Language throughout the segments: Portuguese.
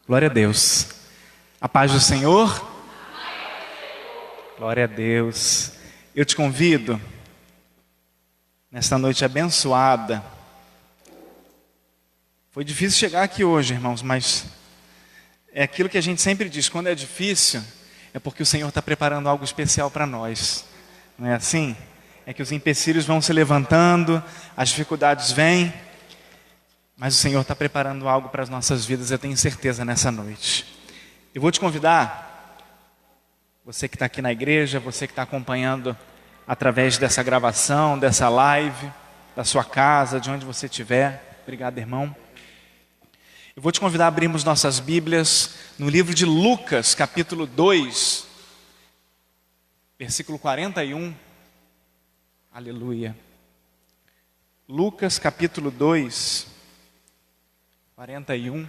Glória a Deus. A paz do Senhor. Glória a Deus. Eu te convido, nesta noite abençoada. Foi difícil chegar aqui hoje, irmãos, mas é aquilo que a gente sempre diz: quando é difícil, é porque o Senhor está preparando algo especial para nós. Não é assim? É que os empecilhos vão se levantando, as dificuldades vêm, mas o Senhor está preparando algo para as nossas vidas, eu tenho certeza, nessa noite. Eu vou te convidar, você que está aqui na igreja, você que está acompanhando através dessa gravação, dessa live, da sua casa, de onde você estiver. Obrigado, irmão. Eu vou te convidar a abrirmos nossas Bíblias no livro de Lucas, capítulo 2, versículo 41. Aleluia. Lucas, capítulo 2, 41.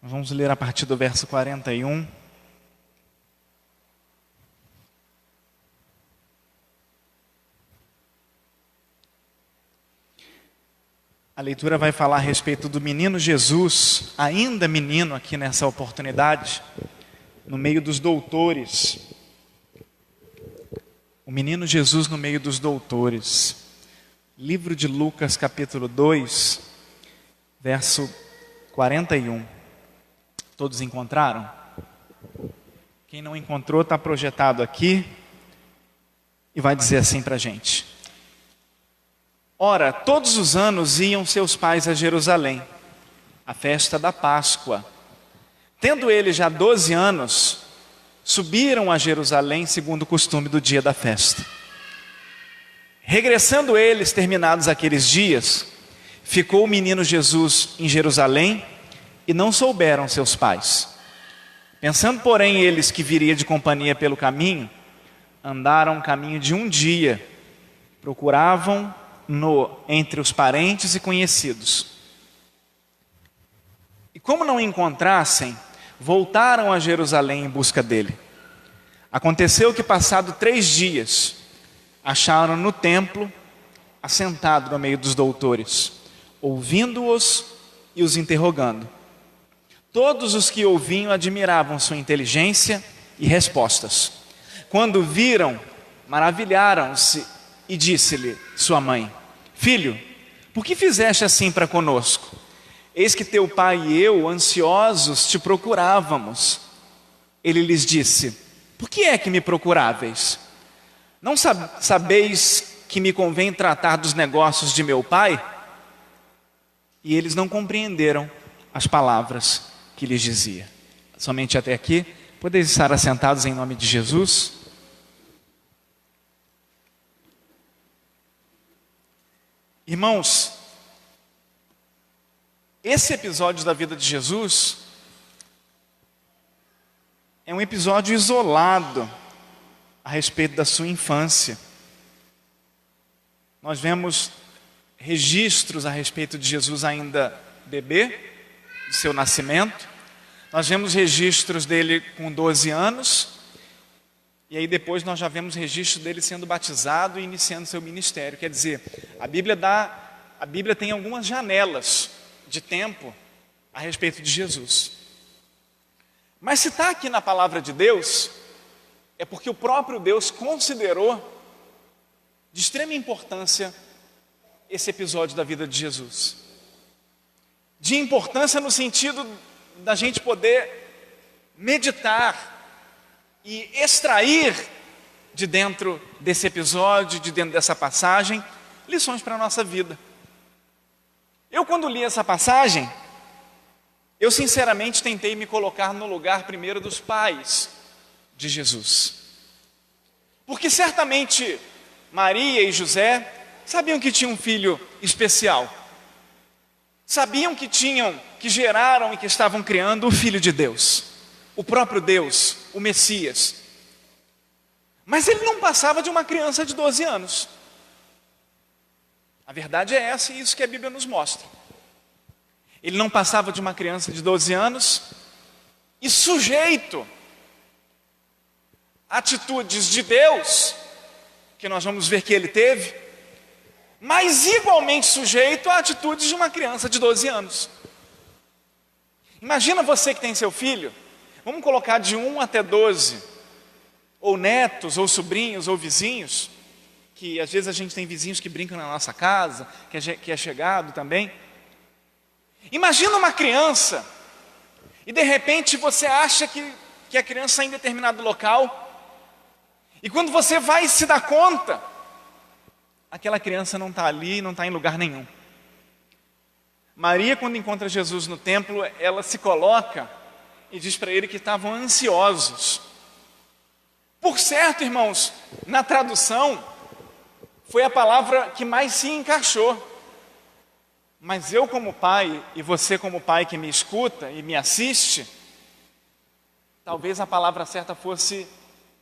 Nós vamos ler a partir do verso 41. A leitura vai falar a respeito do menino Jesus, ainda menino aqui nessa oportunidade, no meio dos doutores. O menino Jesus no meio dos doutores. Livro de Lucas, capítulo 2, verso 41. Todos encontraram? Quem não encontrou está projetado aqui e vai dizer assim para a gente: Ora, todos os anos iam seus pais a Jerusalém, à festa da Páscoa. Tendo ele já 12 anos, subiram a Jerusalém segundo o costume do dia da festa. Regressando eles, terminados aqueles dias, ficou o menino Jesus em Jerusalém e não souberam seus pais. Pensando, porém, eles que viria de companhia pelo caminho, andaram um caminho de um dia, procuravam-no entre os parentes e conhecidos. E como não encontrassem, voltaram a Jerusalém em busca dele. Aconteceu que, passado 3 dias, acharam no templo, assentado no meio dos doutores, ouvindo-os e os interrogando. Todos os que ouviam admiravam sua inteligência e respostas. Quando viram, maravilharam-se e disse-lhe sua mãe: Filho, por que fizeste assim para conosco? Eis que teu pai e eu, ansiosos, te procurávamos. Ele lhes disse: Por que é que me procuráveis? Não sabeis que me convém tratar dos negócios de meu pai? E eles não compreenderam as palavras que lhes dizia. Somente até aqui. Podeis estar assentados em nome de Jesus. Irmãos, esse episódio da vida de Jesus é um episódio isolado a respeito da sua infância. Nós vemos registros a respeito de Jesus ainda bebê, de seu nascimento. Nós vemos registros dele com 12 anos. E aí depois nós já vemos registro dele sendo batizado e iniciando seu ministério. Quer dizer, a Bíblia tem algumas janelas de tempo a respeito de Jesus. Mas se está aqui na palavra de Deus, é porque o próprio Deus considerou de extrema importância esse episódio da vida de Jesus. De importância no sentido da gente poder meditar e extrair de dentro desse episódio, de dentro dessa passagem, lições para a nossa vida. Eu, quando li essa passagem, eu sinceramente tentei me colocar no lugar primeiro dos pais de Jesus. Porque certamente Maria e José sabiam que tinham um filho especial. Sabiam que geraram e que estavam criando o Filho de Deus, o próprio Deus, o Messias. Mas ele não passava de uma criança de 12 anos. A verdade é essa, e isso que a Bíblia nos mostra. Ele não passava de uma criança de 12 anos e sujeito a atitudes de Deus que nós vamos ver que ele teve, mas igualmente sujeito a atitudes de uma criança de 12 anos. Imagina você que tem seu filho, vamos colocar de 1 até 12, ou netos, ou sobrinhos, ou vizinhos, que às vezes a gente tem vizinhos que brincam na nossa casa, que é chegado também. Imagina uma criança, e de repente você acha que a criança está em determinado local, e quando você vai se dar conta, aquela criança não está ali, não está em lugar nenhum. Maria, quando encontra Jesus no templo, ela se coloca e diz para ele que estavam ansiosos. Por certo, irmãos, na tradução, foi a palavra que mais se encaixou. Mas eu como pai, e você como pai que me escuta e me assiste, talvez a palavra certa fosse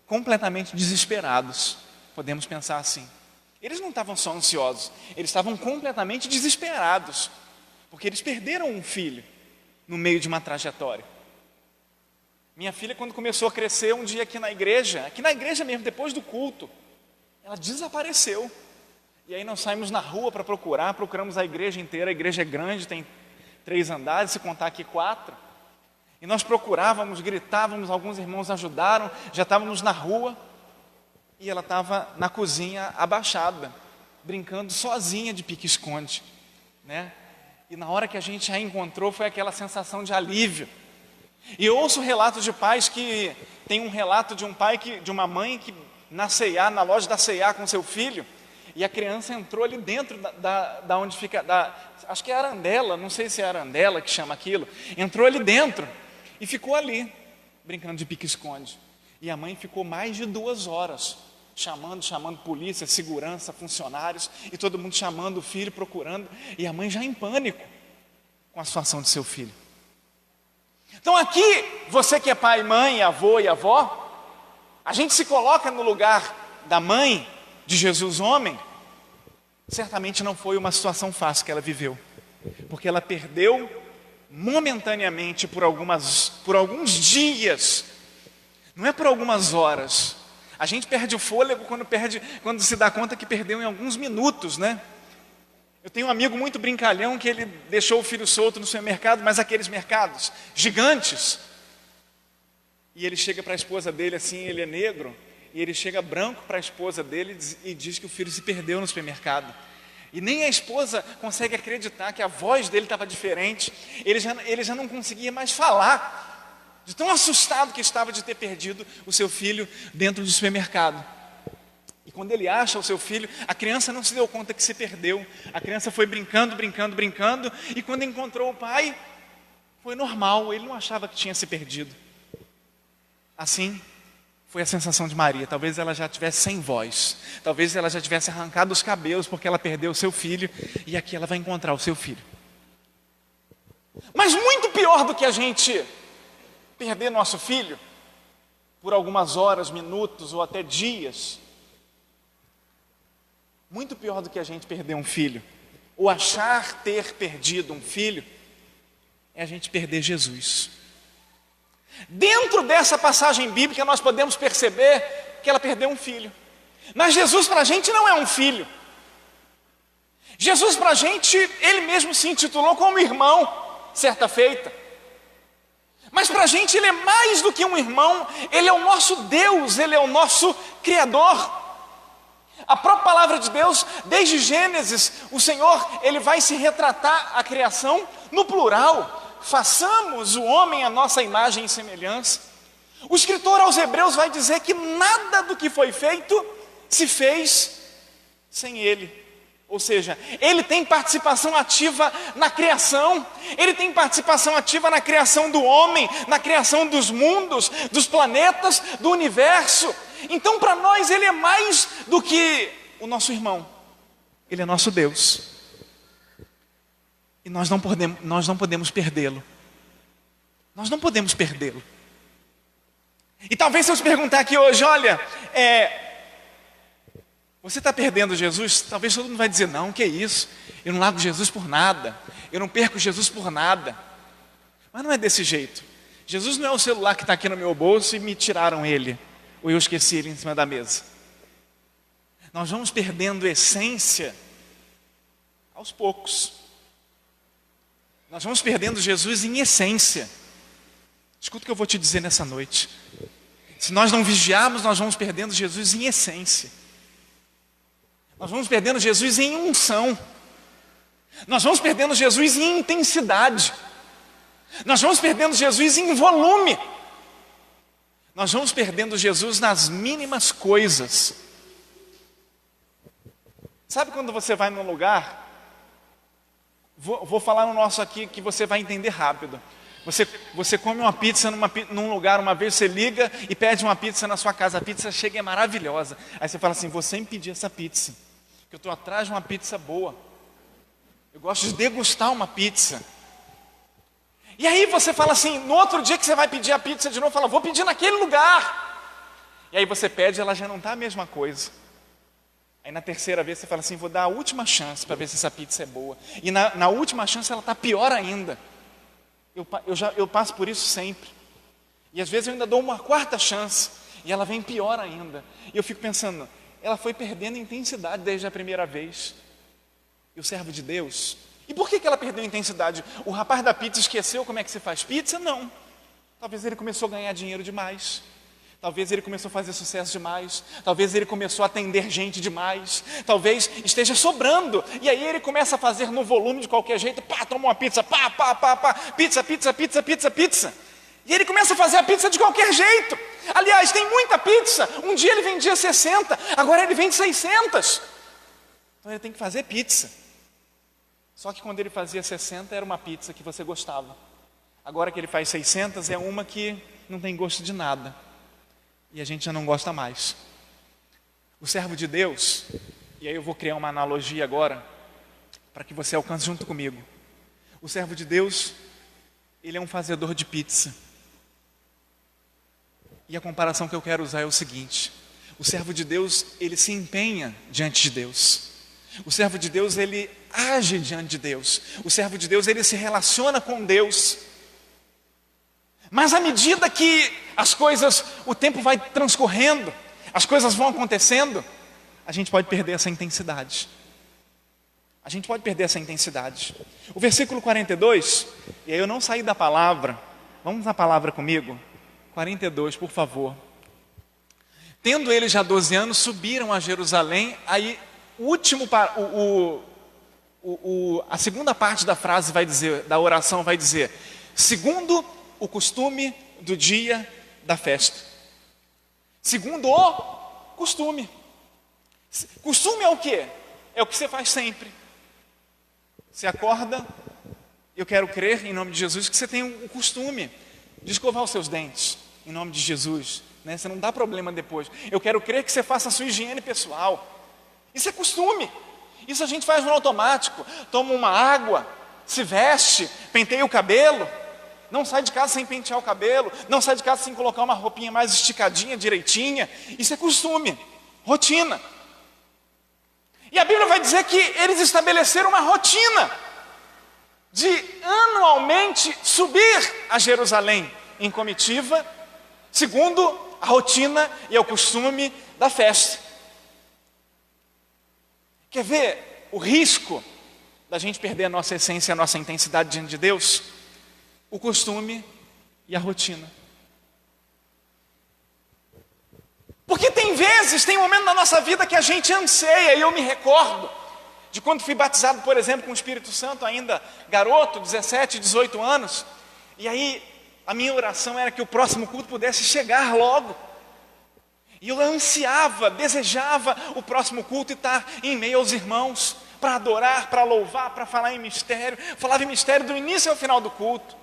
completamente desesperados. Podemos pensar assim. Eles não estavam só ansiosos, eles estavam completamente desesperados, porque eles perderam um filho no meio de uma trajetória. Minha filha, quando começou a crescer, um dia aqui na igreja mesmo, depois do culto, ela desapareceu. E aí nós saímos na rua para procuramos a igreja inteira. A igreja é grande, tem 3 andares, se contar aqui 4. E nós procurávamos, gritávamos, alguns irmãos ajudaram, já estávamos na rua. E ela estava na cozinha abaixada, brincando sozinha de pique-esconde, né? E na hora que a gente a encontrou, foi aquela sensação de alívio. E eu ouço relatos de pais que... Tem um relato de um pai, de uma mãe que na loja da C&A com seu filho, e a criança entrou ali dentro da onde fica, acho que é Arandela, não sei se é Arandela que chama aquilo, entrou ali dentro e ficou ali, brincando de pique-esconde. E a mãe ficou mais de 2 horas, chamando polícia, segurança, funcionários, e todo mundo chamando o filho, procurando, e a mãe já em pânico com a situação de seu filho. Então aqui, você que é pai, mãe, avô e avó, a gente se coloca no lugar da mãe de Jesus homem. Certamente não foi uma situação fácil que ela viveu, porque ela perdeu momentaneamente por alguns dias, não é por algumas horas. A gente perde o fôlego quando se dá conta que perdeu em alguns minutos, né? Eu tenho um amigo muito brincalhão que ele deixou o filho solto no supermercado, mas aqueles mercados gigantes. E ele chega para a esposa dele assim, ele é negro, e ele chega branco para a esposa dele e diz que o filho se perdeu no supermercado. E nem a esposa consegue acreditar que a voz dele estava diferente. Ele já não conseguia mais falar, de tão assustado que estava de ter perdido o seu filho dentro do supermercado. E quando ele acha o seu filho, a criança não se deu conta que se perdeu. A criança foi brincando, e quando encontrou o pai, foi normal, ele não achava que tinha se perdido. Assim foi a sensação de Maria. Talvez ela já estivesse sem voz, talvez ela já tivesse arrancado os cabelos porque ela perdeu o seu filho, e aqui ela vai encontrar o seu filho. Mas muito pior do que a gente perder nosso filho por algumas horas, minutos ou até dias, muito pior do que a gente perder um filho, ou achar ter perdido um filho, é a gente perder Jesus. Dentro dessa passagem bíblica nós podemos perceber que ela perdeu um filho. Mas Jesus para a gente não é um filho. Jesus para a gente, Ele mesmo se intitulou como irmão, certa feita. Mas para a gente Ele é mais do que um irmão, Ele é o nosso Deus, Ele é o nosso Criador. A própria palavra de Deus, desde Gênesis, o Senhor, Ele vai se retratar a criação no plural. Façamos o homem à nossa imagem e semelhança. O escritor aos Hebreus vai dizer que nada do que foi feito se fez sem Ele. Ou seja, Ele tem participação ativa na criação, Ele tem participação ativa na criação do homem, na criação dos mundos, dos planetas, do universo. Então para nós Ele é mais do que o nosso irmão, Ele é nosso Deus. E nós não podemos perdê-lo. Nós não podemos perdê-lo. E talvez se eu te perguntar aqui hoje, olha, você está perdendo Jesus? Talvez todo mundo vai dizer, não, que é isso? Eu não largo Jesus por nada. Eu não perco Jesus por nada. Mas não é desse jeito. Jesus não é o celular que está aqui no meu bolso e me tiraram ele. Ou eu esqueci ele em cima da mesa. Nós vamos perdendo essência aos poucos. Nós vamos perdendo Jesus em essência. Escuta o que eu vou te dizer nessa noite. Se nós não vigiarmos, nós vamos perdendo Jesus em essência. Nós vamos perdendo Jesus em unção. Nós vamos perdendo Jesus em intensidade. Nós vamos perdendo Jesus em volume. Nós vamos perdendo Jesus nas mínimas coisas. Sabe quando você vai num lugar? Vou falar no nosso aqui que você vai entender rápido. Você come uma pizza num lugar, uma vez você liga e pede uma pizza na sua casa. A pizza chega e é maravilhosa. Aí você fala assim, vou sempre pedir essa pizza, que eu estou atrás de uma pizza boa. Eu gosto de degustar uma pizza. E aí você fala assim, no outro dia que você vai pedir a pizza de novo, fala, vou pedir naquele lugar. E aí você pede, ela já não está a mesma coisa. Aí na terceira vez você fala assim, vou dar a última chance para ver se essa pizza é boa. E na última chance ela está pior ainda. Eu passo por isso sempre. E às vezes eu ainda dou uma quarta chance e ela vem pior ainda. E eu fico pensando, ela foi perdendo intensidade desde a primeira vez. E o servo de Deus, e por que ela perdeu intensidade? O rapaz da pizza esqueceu como é que se faz pizza? Não. Talvez ele começou a ganhar dinheiro demais. Talvez ele começou a fazer sucesso demais. Talvez ele começou a atender gente demais. Talvez esteja sobrando. E aí ele começa a fazer no volume de qualquer jeito. Pá, toma uma pizza, pá, pá, pá, pá. Pizza, pizza, pizza, pizza, pizza. E ele começa a fazer a pizza de qualquer jeito. Aliás, tem muita pizza. Um dia ele vendia 60, agora ele vende 600. Então ele tem que fazer pizza. Só que quando ele fazia 60 era uma pizza que você gostava. Agora que ele faz 600 é uma que não tem gosto de nada. E a gente já não gosta mais. O servo de Deus, e aí eu vou criar uma analogia agora, para que você alcance junto comigo. O servo de Deus, ele é um fazedor de pizza. E a comparação que eu quero usar é o seguinte: o servo de Deus, ele se empenha diante de Deus. O servo de Deus, ele age diante de Deus. O servo de Deus, ele se relaciona com Deus. Mas à medida que as coisas, o tempo vai transcorrendo, as coisas vão acontecendo, a gente pode perder essa intensidade. A gente pode perder essa intensidade. O versículo 42, e aí eu não saí da palavra, vamos na palavra comigo? 42, por favor. Tendo eles já 12 anos, subiram a Jerusalém. Aí a segunda parte da frase vai dizer, da oração vai dizer, segundo o costume do dia da festa. Segundo o costume. Costume é o quê? É o que você faz sempre. Você acorda, eu quero crer em nome de Jesus que você tem o costume de escovar os seus dentes, em nome de Jesus, né? Você não dá problema depois. Eu quero crer que você faça a sua higiene pessoal. Isso é costume. Isso a gente faz no automático. Toma uma água, se veste, penteia o cabelo. Não sai de casa sem pentear o cabelo. Não sai de casa sem colocar uma roupinha mais esticadinha, direitinha. Isso é costume, rotina. E a Bíblia vai dizer que eles estabeleceram uma rotina de anualmente subir a Jerusalém em comitiva, segundo a rotina e o costume da festa. Quer ver o risco da gente perder a nossa essência, a nossa intensidade diante de Deus? O costume e a rotina. Porque tem um momento na nossa vida que a gente anseia, e eu me recordo de quando fui batizado, por exemplo, com o Espírito Santo, ainda garoto, 17, 18 anos, e aí a minha oração era que o próximo culto pudesse chegar logo. E eu ansiava, desejava o próximo culto e estar em meio aos irmãos, para adorar, para louvar, para falar em mistério. Falava em mistério do início ao final do culto.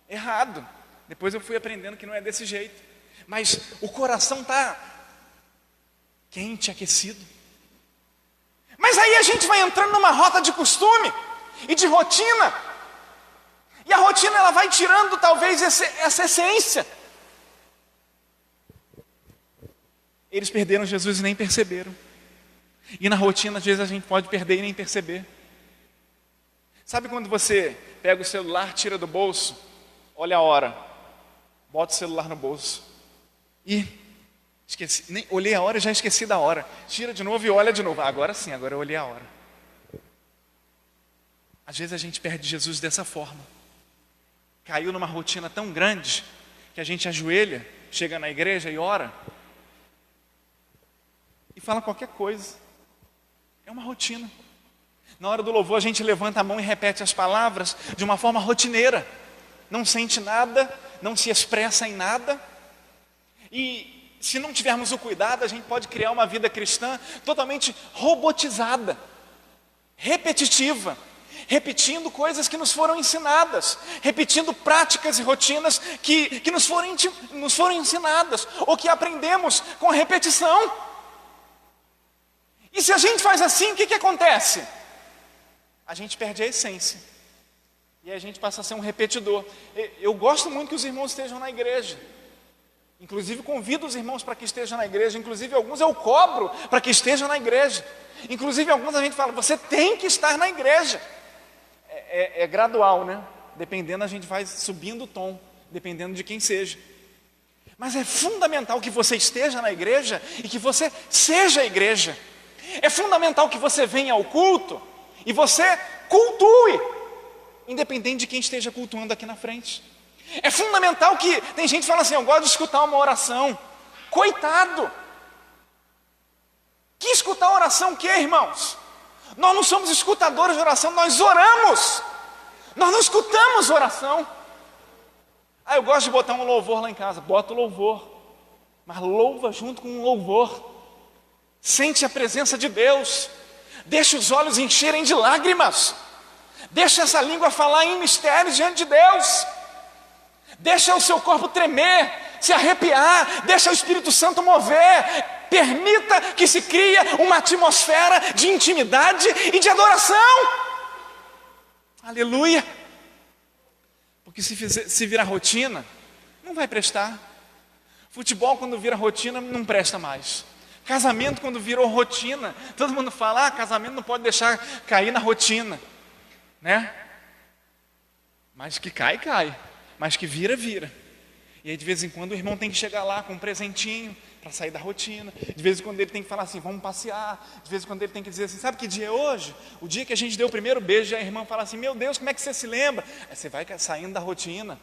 Errado. Depois eu fui aprendendo que não é desse jeito. Mas o coração está quente, aquecido. Mas aí a gente vai entrando numa rota de costume e de rotina. E a rotina ela vai tirando talvez essa essência. Eles perderam Jesus e nem perceberam. E na rotina às vezes a gente pode perder e nem perceber. Sabe quando você pega o celular, tira do bolso, olha a hora, bota o celular no bolso e Esqueci, nem olhei a hora e já esqueci da hora. Tira de novo e olha de novo. Agora sim, agora eu olhei a hora. Às vezes a gente perde Jesus dessa forma. Caiu numa rotina tão grande que a gente ajoelha, chega na igreja e ora e fala qualquer coisa. É uma rotina. Na hora do louvor a gente levanta a mão e repete as palavras de uma forma rotineira. Não sente nada, não se expressa em nada. E se não tivermos o cuidado, a gente pode criar uma vida cristã totalmente robotizada, repetitiva, repetindo coisas que nos foram ensinadas, repetindo práticas e rotinas que nos foram ensinadas, ou que aprendemos com repetição. E se a gente faz assim, o que acontece? A gente perde a essência, e a gente passa a ser um repetidor. Eu gosto muito que os irmãos estejam na igreja, inclusive convido os irmãos para que estejam na igreja, inclusive alguns eu cobro para que estejam na igreja, inclusive alguns a gente fala, você tem que estar na igreja. É gradual, né? Dependendo, a gente vai subindo o tom, dependendo de quem seja. Mas é fundamental que você esteja na igreja e que você seja a igreja. É fundamental que você venha ao culto e você cultue, independente de quem esteja cultuando aqui na frente. É fundamental que, tem gente que fala assim, eu gosto de escutar uma oração. Coitado! Que escutar oração o quê, irmãos? Nós não somos escutadores de oração, nós oramos. Nós não escutamos oração. Eu gosto de botar um louvor lá em casa. Bota o louvor, mas louva junto com um louvor. Sente a presença de Deus. Deixa os olhos encherem de lágrimas. Deixa essa língua falar em mistérios diante de Deus. Deixa o seu corpo tremer, se arrepiar. Deixa o Espírito Santo mover. Permita que se crie uma atmosfera de intimidade e de adoração. Aleluia. Porque se virar rotina, não vai prestar. Futebol, quando vira rotina, não presta mais. Casamento, quando virou rotina, todo mundo fala, casamento não pode deixar cair na rotina, né? Mas que cai, mas que vira. E aí de vez em quando o irmão tem que chegar lá com um presentinho para sair da rotina. De vez em quando ele tem que falar assim, vamos passear. De vez em quando ele tem que dizer assim, sabe que dia é hoje? O dia que a gente deu o primeiro beijo. E a irmã fala assim, meu Deus, como é que você se lembra? Aí você vai saindo da rotina.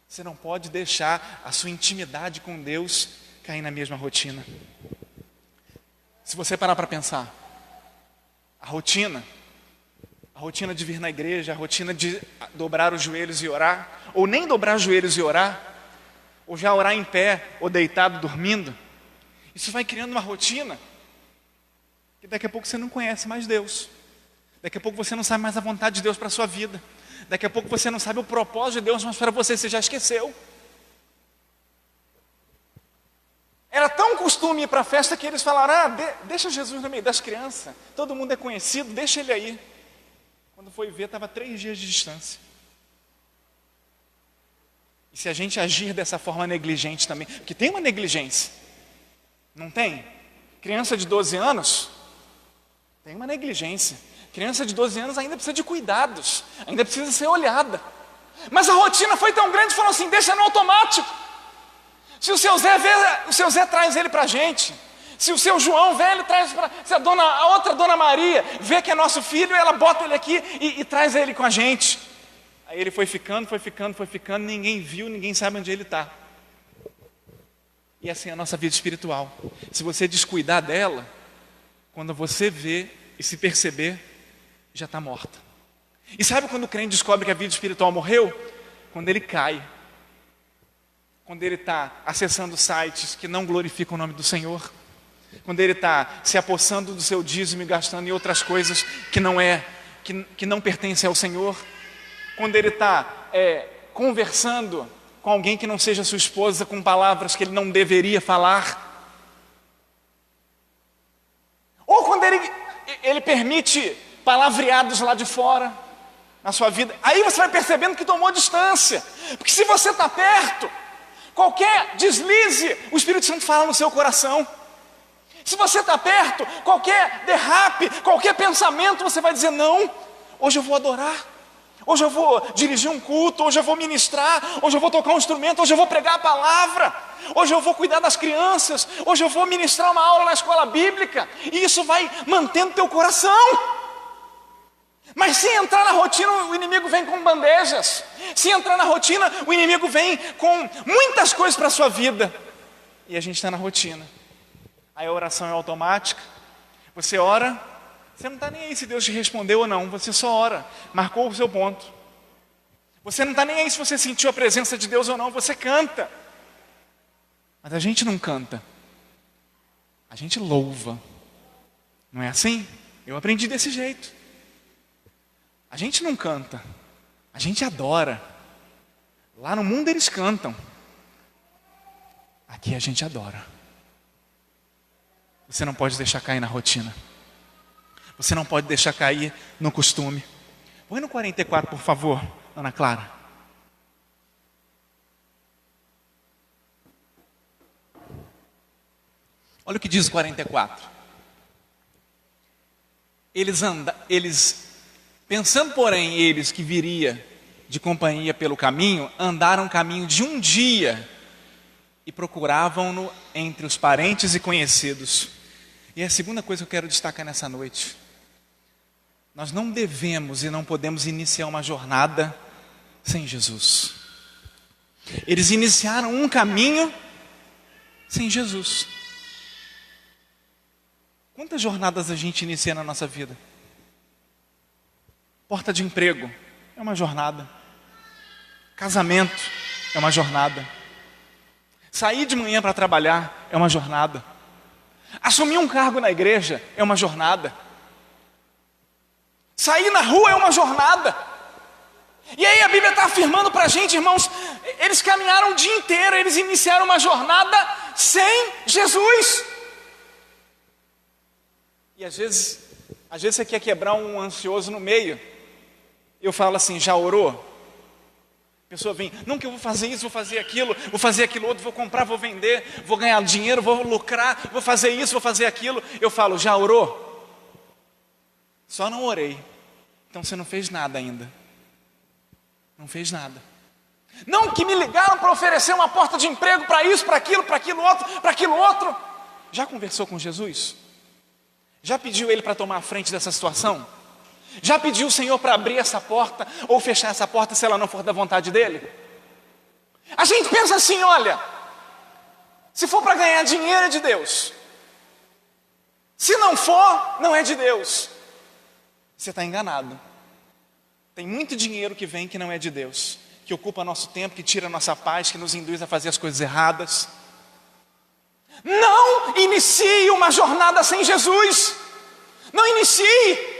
Você não pode deixar a sua intimidade com Deus cair na mesma rotina. Se você parar para pensar, a rotina de vir na igreja, a rotina de dobrar os joelhos e orar, ou nem dobrar os joelhos e orar, ou já orar em pé, ou deitado, dormindo, isso vai criando uma rotina, que daqui a pouco você não conhece mais Deus, daqui a pouco você não sabe mais a vontade de Deus para a sua vida, daqui a pouco você não sabe o propósito de Deus, mas para você já esqueceu. Era tão costume ir para a festa que eles falaram, deixa Jesus no meio das crianças, todo mundo é conhecido, deixa ele aí. Quando foi ver, estava 3 dias de distância. E se a gente agir dessa forma negligente também, porque tem uma negligência, não tem? Criança de 12 anos, tem uma negligência. Criança de 12 anos ainda precisa de cuidados, ainda precisa ser olhada. Mas a rotina foi tão grande, falou assim, deixa no automático. Se o seu Zé vê, o seu Zé traz ele para a gente. Se o seu João vê, ele traz para... Se a outra Dona Maria vê que é nosso filho, ela bota ele aqui e traz ele com a gente. Aí ele foi ficando, ninguém viu, ninguém sabe onde ele está. E assim é a nossa vida espiritual. Se você descuidar dela, quando você vê e se perceber, já está morta. E sabe quando o crente descobre que a vida espiritual morreu? Quando ele cai. Quando ele está acessando sites que não glorificam o nome do Senhor. Quando ele está se apossando do seu dízimo e gastando em outras coisas que não pertencem ao Senhor. Quando ele está conversando com alguém que não seja sua esposa, com palavras que ele não deveria falar. Ou quando ele permite palavreados lá de fora, na sua vida. Aí você vai percebendo que tomou distância. Porque se você está perto, qualquer deslize, o Espírito Santo fala no seu coração. Se você está perto, qualquer derrape, qualquer pensamento, você vai dizer, não, hoje eu vou adorar. Hoje eu vou dirigir um culto, hoje eu vou ministrar, hoje eu vou tocar um instrumento, hoje eu vou pregar a palavra, hoje eu vou cuidar das crianças, hoje eu vou ministrar uma aula na escola bíblica, e isso vai mantendo teu coração. Mas se entrar na rotina, o inimigo vem com bandejas. Se entrar na rotina, o inimigo vem com muitas coisas para a sua vida. E a gente está na rotina. Aí a oração é automática. Você ora, você não está nem aí se Deus te respondeu ou não. Você só ora, marcou o seu ponto. Você não está nem aí se você sentiu a presença de Deus ou não. Você canta. Mas a gente não canta. A gente louva. Não é assim? Eu aprendi desse jeito. A gente não canta, a gente adora. Lá no mundo eles cantam, aqui a gente adora. Você não pode deixar cair na rotina. Você não pode deixar cair no costume. Põe no 44, por favor, Ana Clara. Olha o que diz o 44. Pensando, porém, eles que viria de companhia pelo caminho, andaram um caminho de um dia e procuravam-no entre os parentes e conhecidos. E a segunda coisa que eu quero destacar nessa noite: nós não devemos e não podemos iniciar uma jornada sem Jesus. Eles iniciaram um caminho sem Jesus. Quantas jornadas a gente inicia na nossa vida? Porta de emprego é uma jornada. Casamento é uma jornada. Sair de manhã para trabalhar é uma jornada. Assumir um cargo na igreja é uma jornada. Sair na rua é uma jornada. E aí a Bíblia está afirmando para a gente, irmãos, eles caminharam o dia inteiro, eles iniciaram uma jornada sem Jesus. E às vezes você quer quebrar um ansioso no meio. Eu falo assim: já orou? A pessoa vem: não, que eu vou fazer isso, vou fazer aquilo outro, vou comprar, vou vender, vou ganhar dinheiro, vou lucrar, vou fazer isso, vou fazer aquilo. Eu falo: já orou? Só não orei. Então você não fez nada ainda. Não fez nada. Não, que me ligaram para oferecer uma porta de emprego para isso, para aquilo outro. Já conversou com Jesus? Já pediu Ele para tomar a frente dessa situação? Já pediu o Senhor para abrir essa porta ou fechar essa porta se ela não for da vontade dEle? A gente pensa assim: olha, se for para ganhar dinheiro é de Deus, se não for, não é de Deus. Você está enganado. Tem muito dinheiro que vem que não é de Deus, que ocupa nosso tempo, que tira nossa paz, que nos induz a fazer as coisas erradas. Não inicie uma jornada sem Jesus. Não inicie.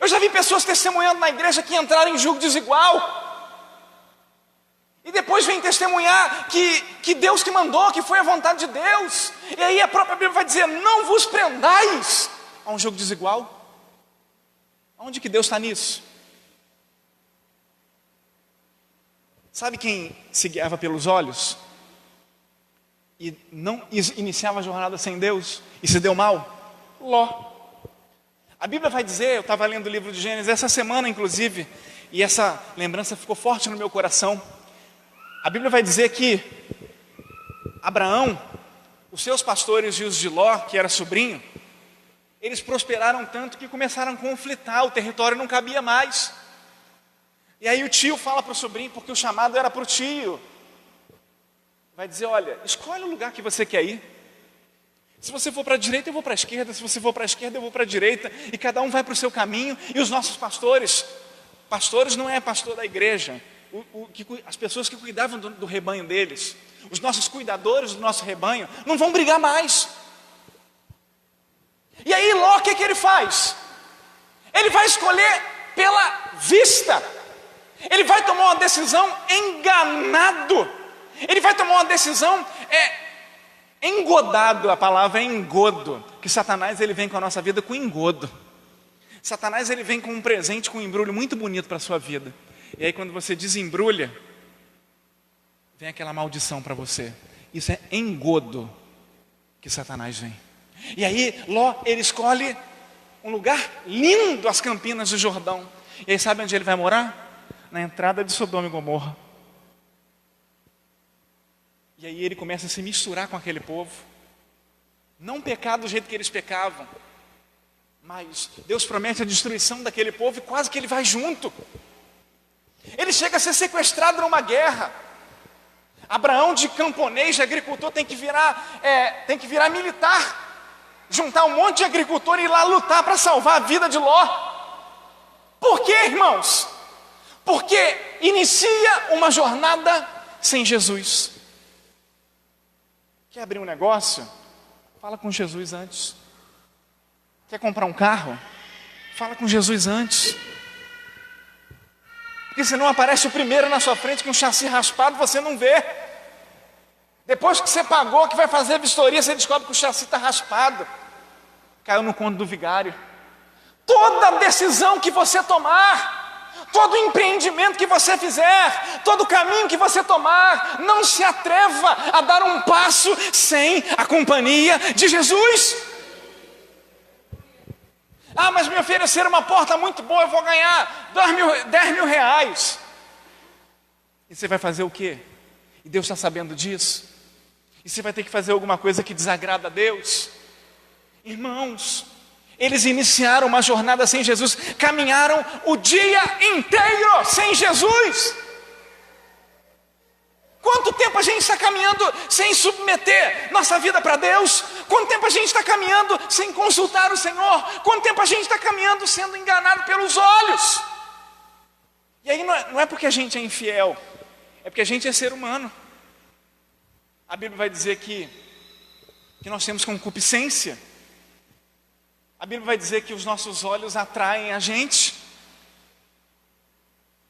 Eu já vi pessoas testemunhando na igreja que entraram em julgo desigual, e depois vem testemunhar que Deus que mandou, que foi a vontade de Deus. E aí a própria Bíblia vai dizer: não vos prendais a um julgo desigual. Onde que Deus está nisso? Sabe quem se guiava pelos olhos e não iniciava a jornada sem Deus e se deu mal? Ló. A Bíblia vai dizer, eu estava lendo o livro de Gênesis essa semana inclusive, e essa lembrança ficou forte no meu coração. A Bíblia vai dizer que Abraão, os seus pastores e os de Ló, que era sobrinho, eles prosperaram tanto que começaram a conflitar, o território não cabia mais. E aí o tio fala para o sobrinho, porque o chamado era para o tio, vai dizer: olha, escolhe o lugar que você quer ir. Se você for para a direita, eu vou para a esquerda. Se você for para a esquerda, eu vou para a direita. E cada um vai para o seu caminho. E os nossos pastores não é pastor da igreja, as pessoas que cuidavam do rebanho deles, os nossos cuidadores do nosso rebanho, não vão brigar mais. E aí Ló, o que ele faz? Ele vai escolher pela vista. Ele vai tomar uma decisão enganado. Ele vai tomar uma decisão engodado. A palavra é engodo. Que Satanás ele vem com a nossa vida com engodo. Satanás ele vem com um presente, com um embrulho muito bonito para a sua vida. E aí quando você desembrulha, vem aquela maldição para você. Isso é engodo que Satanás vem. E aí Ló, ele escolhe um lugar lindo, as campinas do Jordão. E aí sabe onde ele vai morar? na entrada de Sodoma e Gomorra. E aí ele começa a se misturar com aquele povo. Não pecar do jeito que eles pecavam, mas Deus promete a destruição daquele povo e quase que ele vai junto. Ele chega a ser sequestrado numa guerra. Abraão, de camponês, de agricultor, tem que virar militar, juntar um monte de agricultor e ir lá lutar para salvar a vida de Ló. Por quê, irmãos? Porque inicia uma jornada sem Jesus. Quer abrir um negócio? Fala com Jesus antes. Quer comprar um carro? Fala com Jesus antes. Porque senão aparece o primeiro na sua frente com um chassi raspado, você não vê. Depois que você pagou, que vai fazer a vistoria, você descobre que o chassi está raspado. Caiu no conto do vigário. Toda decisão que você tomar, todo empreendimento que você fizer, todo caminho que você tomar, não se atreva a dar um passo sem a companhia de Jesus. Ah, mas me ofereceram uma porta muito boa, eu vou ganhar 10 mil reais. E você vai fazer o quê? E Deus está sabendo disso? E você vai ter que fazer alguma coisa que desagrada a Deus? Irmãos, eles iniciaram uma jornada sem Jesus, caminharam o dia inteiro sem Jesus. Quanto tempo a gente está caminhando sem submeter nossa vida para Deus? Quanto tempo a gente está caminhando sem consultar o Senhor? Quanto tempo a gente está caminhando sendo enganado pelos olhos? E aí não é porque a gente é infiel, é porque a gente é ser humano. A Bíblia vai dizer que nós temos concupiscência. A Bíblia vai dizer que os nossos olhos atraem a gente.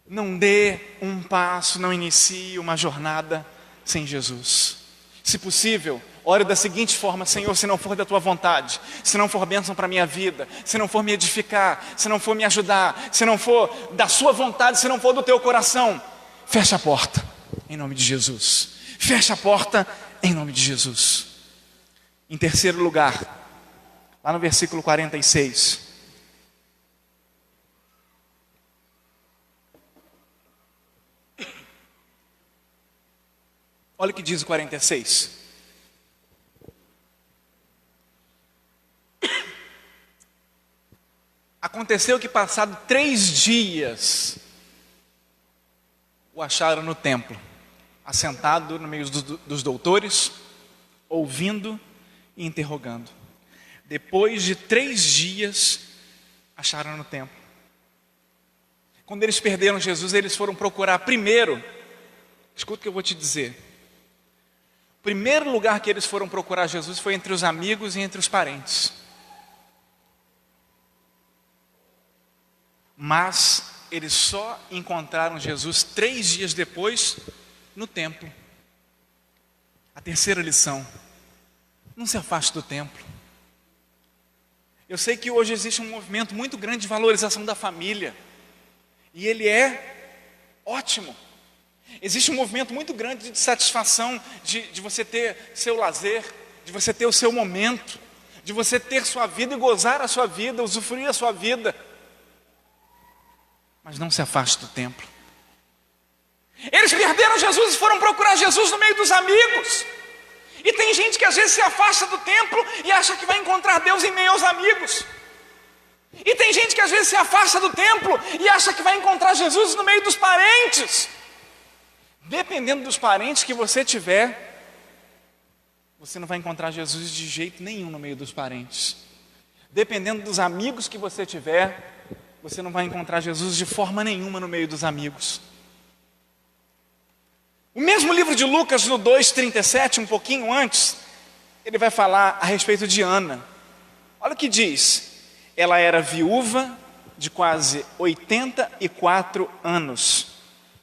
Não dê um passo, não inicie uma jornada sem Jesus. Se possível, ore da seguinte forma: Senhor, se não for da tua vontade, se não for bênção para a minha vida, se não for me edificar, se não for me ajudar, se não for da sua vontade, se não for do teu coração, fecha a porta, em nome de Jesus. Fecha a porta, em nome de Jesus. Em terceiro lugar, lá no versículo 46. Olha o que diz o 46. Aconteceu que, passado 3 dias, o acharam no templo, assentado no meio dos doutores, ouvindo e interrogando. Depois de 3 dias, acharam no templo. Quando eles perderam Jesus, eles foram procurar primeiro. Escuta o que eu vou te dizer. O primeiro lugar que eles foram procurar Jesus foi entre os amigos e entre os parentes. Mas eles só encontraram Jesus 3 dias depois no templo. A terceira lição: não se afaste do templo. Eu sei que hoje existe um movimento muito grande de valorização da família, e ele é ótimo. Existe um movimento muito grande de satisfação, de você ter seu lazer, de você ter o seu momento, de você ter sua vida e gozar a sua vida, usufruir a sua vida. Mas não se afaste do templo. Eles perderam Jesus e foram procurar Jesus no meio dos amigos. E tem gente que às vezes se afasta do templo e acha que vai encontrar Deus em meio aos amigos. E tem gente que às vezes se afasta do templo e acha que vai encontrar Jesus no meio dos parentes. Dependendo dos parentes que você tiver, você não vai encontrar Jesus de jeito nenhum no meio dos parentes. Dependendo dos amigos que você tiver, você não vai encontrar Jesus de forma nenhuma no meio dos amigos. O mesmo livro de Lucas, no 2:37, um pouquinho antes, ele vai falar a respeito de Ana. Olha o que diz: ela era viúva de quase 84 anos.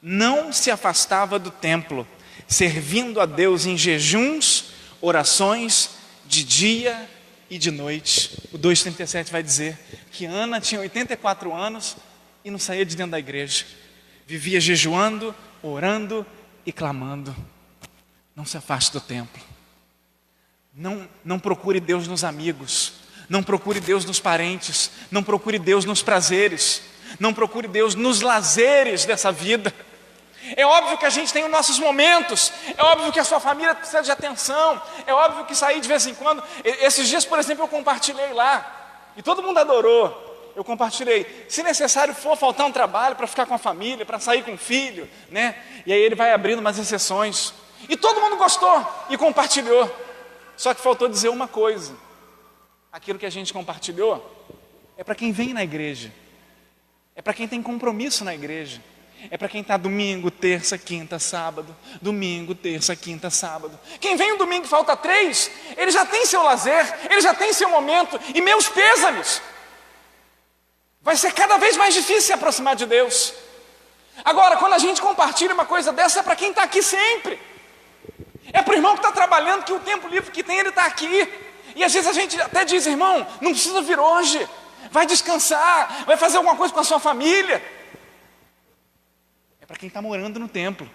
Não se afastava do templo, servindo a Deus em jejuns, orações, de dia e de noite. O 2:37 vai dizer que Ana tinha 84 anos e não saía de dentro da igreja. Vivia jejuando, orando e clamando. Não se afaste do templo. Não procure Deus nos amigos. Não procure Deus nos parentes. Não procure Deus nos prazeres. Não procure Deus nos lazeres dessa vida. É óbvio que a gente tem os nossos momentos, é óbvio que a sua família precisa de atenção, é óbvio que sair de vez em quando. Esses dias, por exemplo, eu compartilhei lá, e todo mundo adorou. Eu compartilhei, se necessário for faltar um trabalho para ficar com a família, para sair com o filho, né? E aí ele vai abrindo umas exceções. E todo mundo gostou e compartilhou. Só que faltou dizer uma coisa: aquilo que a gente compartilhou é para quem vem na igreja, é para quem tem compromisso na igreja, é para quem está domingo, terça, quinta, sábado. Domingo, terça, quinta, sábado. Quem vem um domingo e falta 3, ele já tem seu lazer, ele já tem seu momento. E meus pêsames. Vai ser cada vez mais difícil se aproximar de Deus. Agora, quando a gente compartilha uma coisa dessa, é para quem está aqui sempre. É para o irmão que está trabalhando, que o tempo livre que tem, ele está aqui. E às vezes a gente até diz: irmão, não precisa vir hoje. Vai descansar, vai fazer alguma coisa com a sua família. É para quem está morando no templo.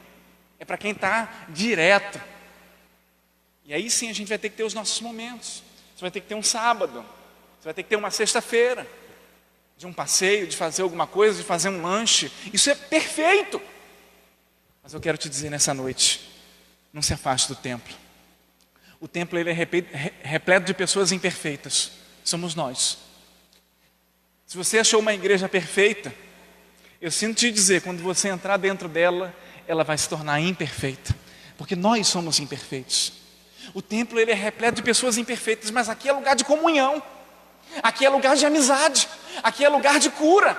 É para quem está direto. E aí sim a gente vai ter que ter os nossos momentos. Você vai ter que ter um sábado. Você vai ter que ter uma sexta-feira. De um passeio, de fazer alguma coisa, de fazer um lanche. Isso é perfeito. Mas eu quero te dizer nessa noite: não se afaste do templo. O templo ele é repleto de pessoas imperfeitas. Somos nós. Se você achou uma igreja perfeita, eu sinto te dizer, quando você entrar dentro dela, ela vai se tornar imperfeita. Porque nós somos imperfeitos. O templo ele é repleto de pessoas imperfeitas, mas aqui é lugar de comunhão. Aqui é lugar de amizade. Aqui é lugar de cura.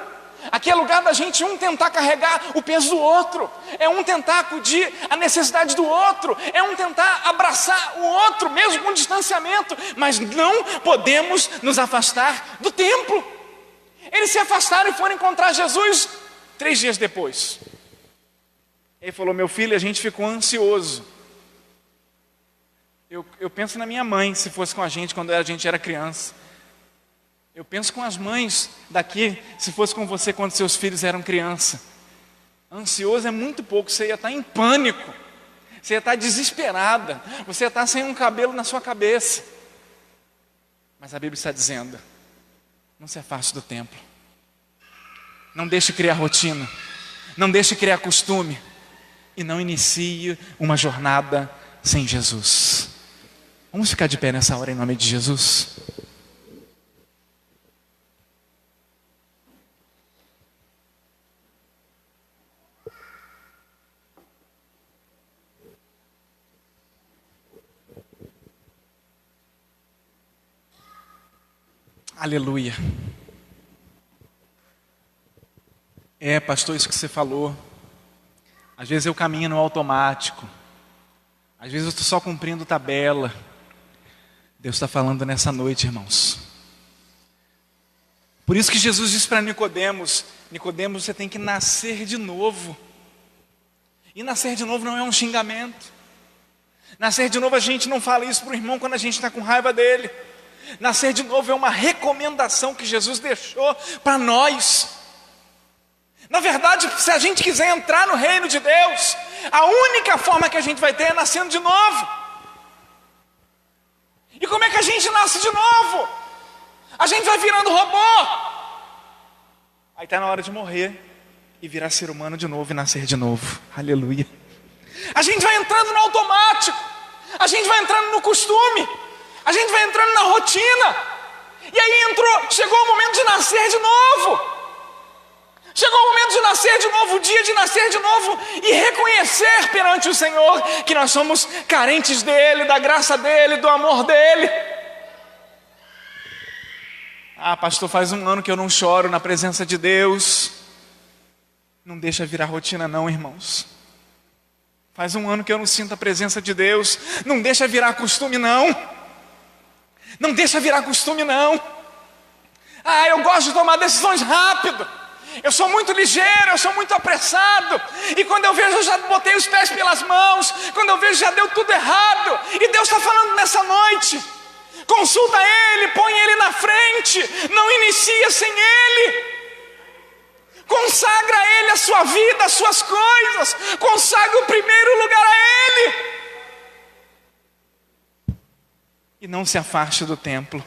Aqui é lugar da gente um tentar carregar o peso do outro. É um tentar acudir à necessidade do outro. É um tentar abraçar o outro, mesmo com distanciamento. Mas não podemos nos afastar do templo. Eles se afastaram e foram encontrar Jesus 3 dias depois. Ele falou: meu filho, a gente ficou ansioso. Eu penso na minha mãe, se fosse com a gente quando a gente era criança. Eu penso com as mães daqui, se fosse com você quando seus filhos eram criança. Ansioso é muito pouco, você ia estar em pânico. Você ia estar desesperada. Você ia estar sem um cabelo na sua cabeça. Mas a Bíblia está dizendo: não se afaste do templo. Não deixe criar rotina. Não deixe criar costume. E não inicie uma jornada sem Jesus. Vamos ficar de pé nessa hora em nome de Jesus. Aleluia. Pastor, isso que você falou. Às vezes eu caminho no automático. Às vezes eu estou só cumprindo tabela. Deus está falando nessa noite, irmãos. Por isso que Jesus disse para Nicodemos: Nicodemos, você tem que nascer de novo. E nascer de novo não é um xingamento. Nascer de novo, a gente não fala isso para o irmão quando a gente está com raiva dele. Nascer de novo é uma recomendação que Jesus deixou para nós. Na verdade, se a gente quiser entrar no reino de Deus, a única forma que a gente vai ter é nascendo de novo. E como é que a gente nasce de novo? A gente vai virando robô. Aí está na hora de morrer e virar ser humano de novo e nascer de novo. Aleluia. A gente vai entrando no automático. A gente vai entrando no costume. A gente vai entrando na rotina. E aí chegou o momento de nascer de novo. Chegou o momento de nascer de novo, o dia de nascer de novo e reconhecer perante o Senhor que nós somos carentes dEle, da graça dEle, do amor dEle. Pastor, faz 1 ano que eu não choro na presença de Deus. Não deixa virar rotina não, irmãos. Faz 1 ano que eu não sinto a presença de Deus. Não deixa virar costume não. Não deixa virar costume não. Eu gosto de tomar decisões rápido. Eu sou muito ligeiro, eu sou muito apressado. E quando eu vejo, eu já botei os pés pelas mãos. Quando eu vejo, já deu tudo errado. E Deus está falando nessa noite: consulta Ele, põe Ele na frente. Não inicia sem Ele. Consagra a Ele a sua vida, as suas coisas. Consagra o primeiro lugar a Ele. E não se afaste do templo.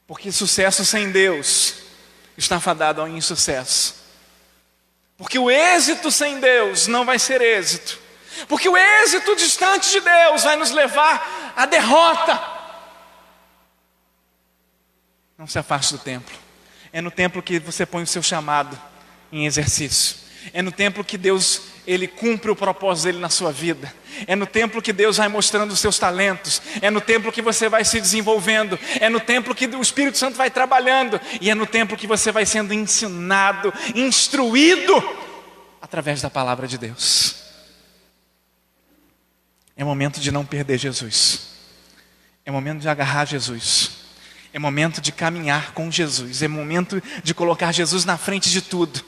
Porque sucesso sem Deus está fadado ao insucesso. Porque o êxito sem Deus não vai ser êxito. Porque o êxito distante de Deus vai nos levar à derrota. Não se afaste do templo. É no templo que você põe o seu chamado em exercício. É no templo que Deus, Ele cumpre o propósito dele na sua vida. É no templo que Deus vai mostrando os seus talentos. É no templo que você vai se desenvolvendo. É no templo que o Espírito Santo vai trabalhando. E é no templo que você vai sendo ensinado, instruído através da palavra de Deus. É momento de não perder Jesus. É momento de agarrar Jesus. É momento de caminhar com Jesus. É momento de colocar Jesus na frente de tudo.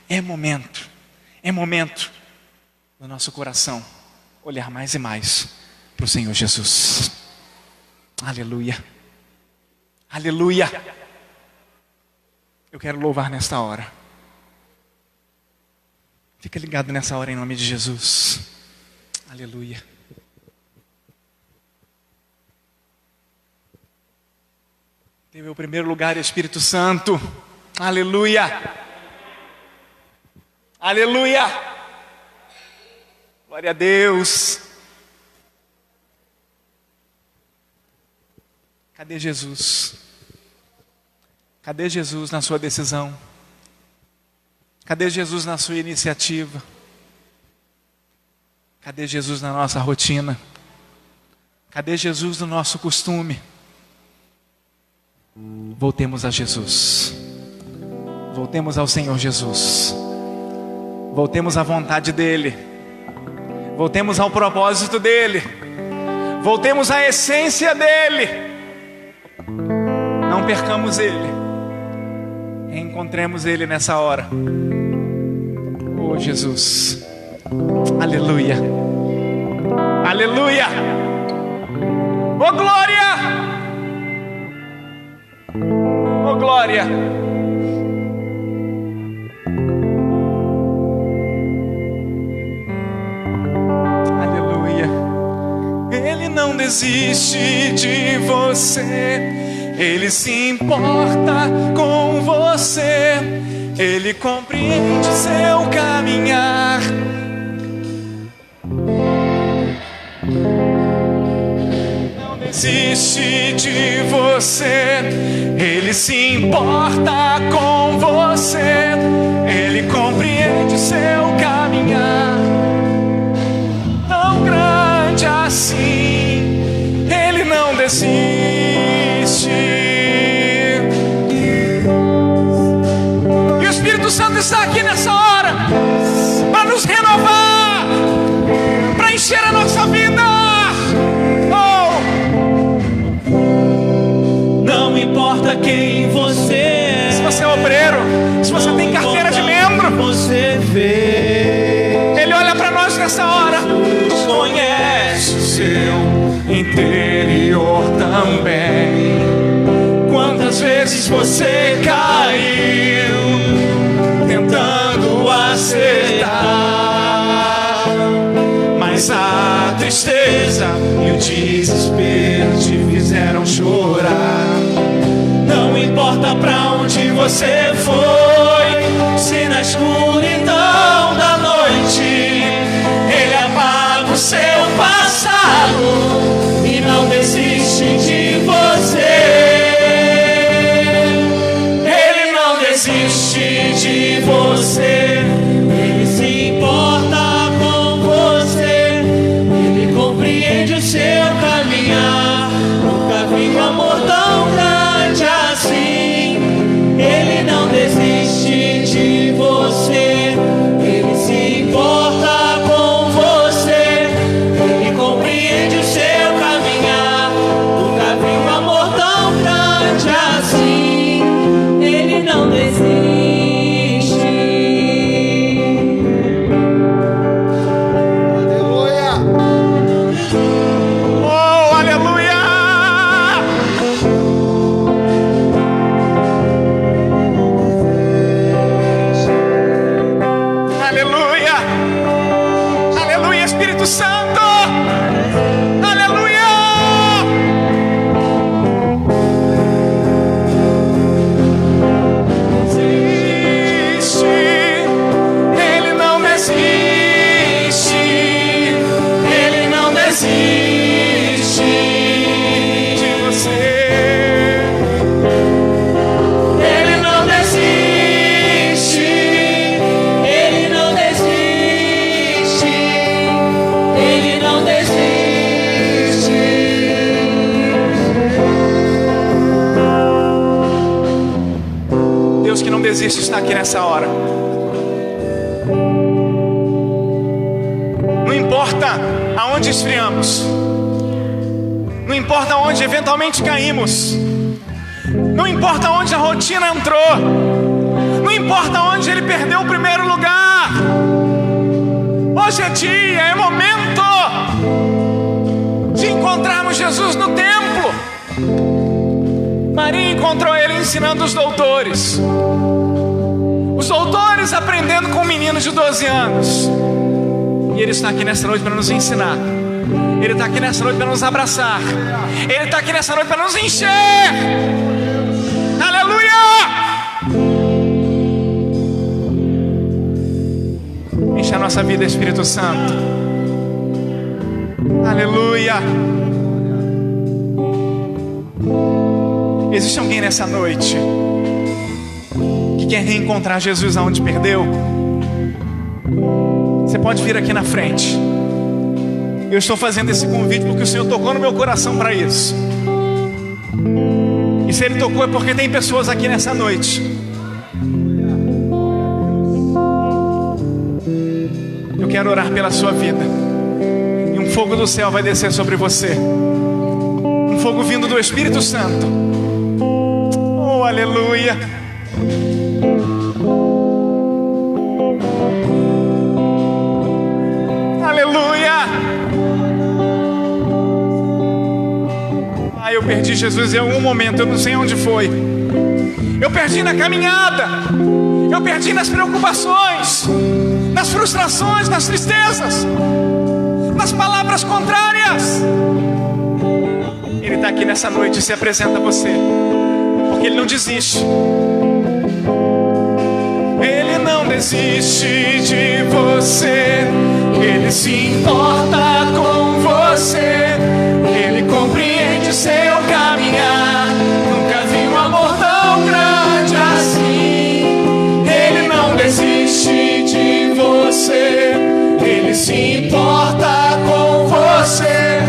É momento do nosso coração olhar mais e mais para o Senhor Jesus. Aleluia. Aleluia. Eu quero louvar nesta hora. Fica ligado nessa hora em nome de Jesus. Aleluia. Teu é o primeiro lugar, Espírito Santo. Aleluia. Aleluia. Glória a Deus. Cadê Jesus? Cadê Jesus na sua decisão? Cadê Jesus na sua iniciativa? Cadê Jesus na nossa rotina? Cadê Jesus no nosso costume? Voltemos a Jesus. Voltemos ao Senhor Jesus. Voltemos à vontade dEle. Voltemos ao propósito dEle. Voltemos à essência dEle. Não percamos Ele. Reencontremos Ele nessa hora. Oh Jesus. Aleluia. Aleluia. Oh glória. Oh glória. Aleluia. Ele não desiste de você. Ele se importa com você. Ele compreende seu caminhar. Não desiste de você. Ele se importa com você. Ele compreende seu caminhar. Tão grande assim, Ele não desiste. E o Espírito Santo está aqui nessa hora para nos renovar, para encher a nossa vida. Não importa quem você é, Se você é obreiro, se você tem carteira de membro, você vê. Ele olha para nós nessa hora. Conhece O seu interior também. quantas vezes você caiu Tentando acertar, mas a tristeza e o desespero te fizeram chorar. Não importa pra onde você foi, se na escuridão da noite Ele apaga o seu passado e não desiste de você. Ele não desiste de você. Ele se importa com você. Ele compreende o seu caminhar. Nunca vi um amor tão grande assim. Ele não desiste de você. desiste está aqui nessa hora. Não importa aonde esfriamos, não importa onde eventualmente caímos, não importa onde a rotina entrou, não importa onde ele perdeu o primeiro lugar. Hoje é dia, é momento de encontrarmos Jesus no templo. Maria encontrou ele ensinando os doutores aprendendo com um menino de 12 anos. E ele está aqui nessa noite para nos ensinar. Ele está aqui nessa noite para nos abraçar. Ele está aqui nessa noite para nos encher. Aleluia! Enche a nossa vida, Espírito Santo. Aleluia! Existe alguém nessa noite que quer reencontrar Jesus aonde perdeu? Você pode vir aqui na frente. Eu estou fazendo esse convite porque o Senhor tocou no meu coração para isso. E se Ele tocou é porque tem pessoas aqui nessa noite. Eu quero orar pela sua vida. E um fogo do céu vai descer sobre você. Um fogo vindo do Espírito Santo. Oh, aleluia. Aleluia. Eu perdi Jesus em algum momento, eu não sei onde foi. Eu perdi na caminhada, eu perdi nas preocupações, nas frustrações, nas tristezas, nas palavras contrárias. Ele está aqui nessa noite e se apresenta a você, porque Ele não desiste. Ele não desiste de você. Ele se importa com você. Ele compreende seu caminhar. Nunca vi um amor tão grande assim. Ele não desiste de você. Ele se importa com você.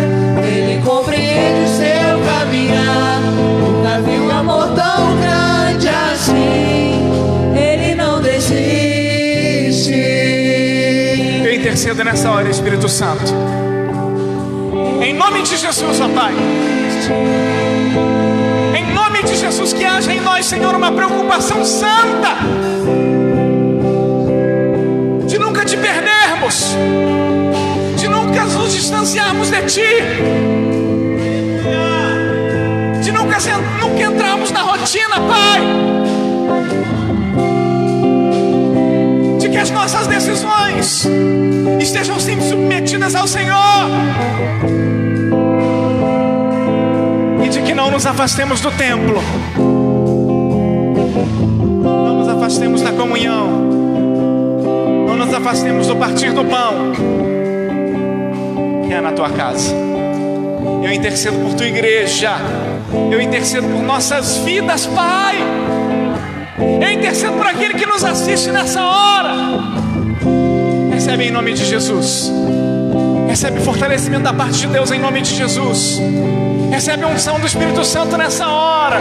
Ele compreende seu caminhar. Nunca vi um amor tão grande assim. Ele não desiste. Eu intercedo nessa hora, Espírito Santo. Em nome de Jesus, ó Pai. Em nome de Jesus, que haja em nós, Senhor, uma preocupação santa de nunca te perdermos, de nunca nos distanciarmos de Ti, de nunca entrarmos na rotina, Pai, de que as nossas decisões estejam sempre submetidas ao Senhor. Que não nos afastemos do templo, não nos afastemos da comunhão, não nos afastemos do partir do pão, que é na tua casa. Eu intercedo por tua igreja, eu intercedo por nossas vidas, Pai. Eu intercedo por aquele que nos assiste nessa hora. Recebe em nome de Jesus. Recebe fortalecimento da parte de Deus em nome de Jesus. Recebe a unção do Espírito Santo nessa hora.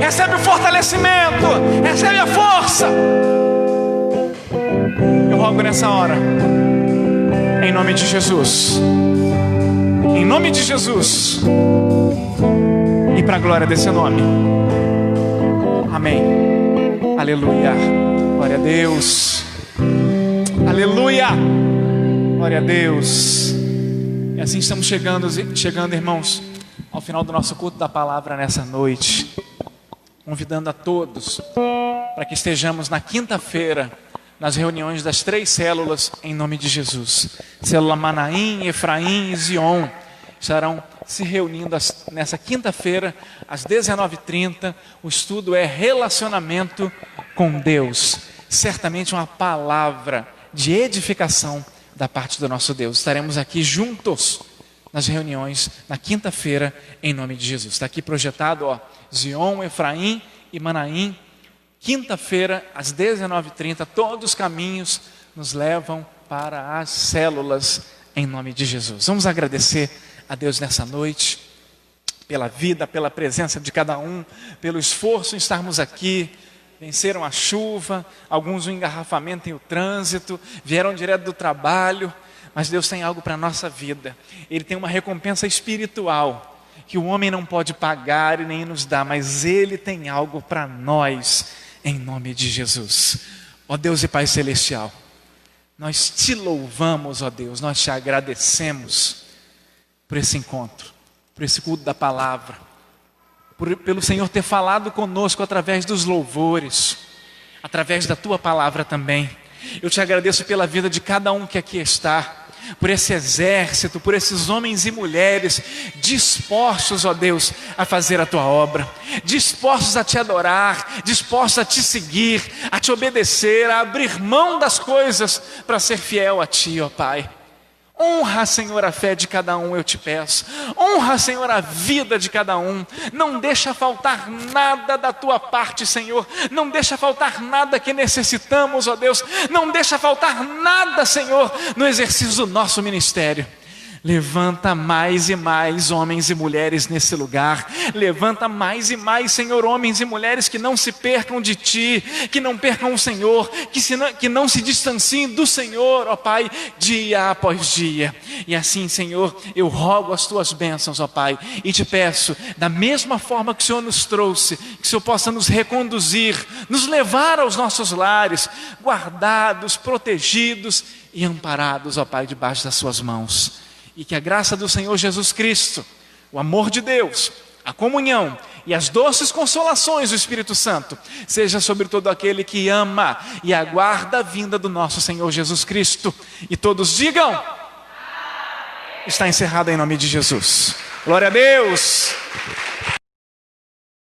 Recebe o fortalecimento. Recebe a força. Eu rogo nessa hora, em nome de Jesus. Em nome de Jesus. E para a glória desse nome. Amém. Aleluia. Glória a Deus. Aleluia. Glória a Deus. E assim estamos chegando, irmãos, ao final do nosso culto da palavra nessa noite, convidando a todos para que estejamos na quinta-feira nas reuniões das 3 células em nome de Jesus. Célula Manaim, Efraim e Zion estarão se reunindo nessa quinta-feira às 19h30. O estudo é relacionamento com Deus. Certamente uma palavra de edificação da parte do nosso Deus. Estaremos aqui juntos nas reuniões na quinta-feira em nome de Jesus. Está aqui projetado, ó, Zion, Efraim e Manaim. Quinta-feira às 19h30, todos os caminhos nos levam para as células em nome de Jesus. Vamos agradecer a Deus nessa noite pela vida, pela presença de cada um, pelo esforço em estarmos aqui venceram a chuva, alguns o engarrafamento e o trânsito, vieram direto do trabalho, mas Deus tem algo para a nossa vida. Ele tem uma recompensa espiritual que o homem não pode pagar e nem nos dar, mas Ele tem algo para nós, em nome de Jesus. Ó Deus e Pai Celestial, nós te louvamos, ó Deus, nós te agradecemos por esse encontro, por esse culto da palavra, pelo Senhor ter falado conosco através dos louvores, através da tua palavra também. Eu te agradeço pela vida de cada um que aqui está, por esse exército, por esses homens e mulheres dispostos, ó Deus, a fazer a tua obra, dispostos a te adorar, dispostos a te seguir, a te obedecer, a abrir mão das coisas para ser fiel a ti, ó Pai. Honra, Senhor, a fé de cada um, eu te peço. Honra, Senhor, a vida de cada um. Não deixa faltar nada da tua parte, Senhor. Não deixa faltar nada que necessitamos, ó Deus. Não deixa faltar nada, Senhor, no exercício do nosso ministério. Levanta mais e mais homens e mulheres nesse lugar. Levanta mais e mais, Senhor, homens e mulheres que não se percam de Ti, que não percam o Senhor, que não se distanciem do Senhor, ó Pai, dia após dia. E assim, Senhor, eu rogo as Tuas bênçãos, ó Pai, e te peço, da mesma forma que o Senhor nos trouxe, que o Senhor possa nos reconduzir, nos levar aos nossos lares, guardados, protegidos e amparados, ó Pai, debaixo das Suas mãos. E que a graça do Senhor Jesus Cristo, o amor de Deus, a comunhão e as doces consolações do Espírito Santo seja sobre todo aquele que ama e aguarda a vinda do nosso Senhor Jesus Cristo. E todos digam: está encerrado em nome de Jesus. Glória a Deus.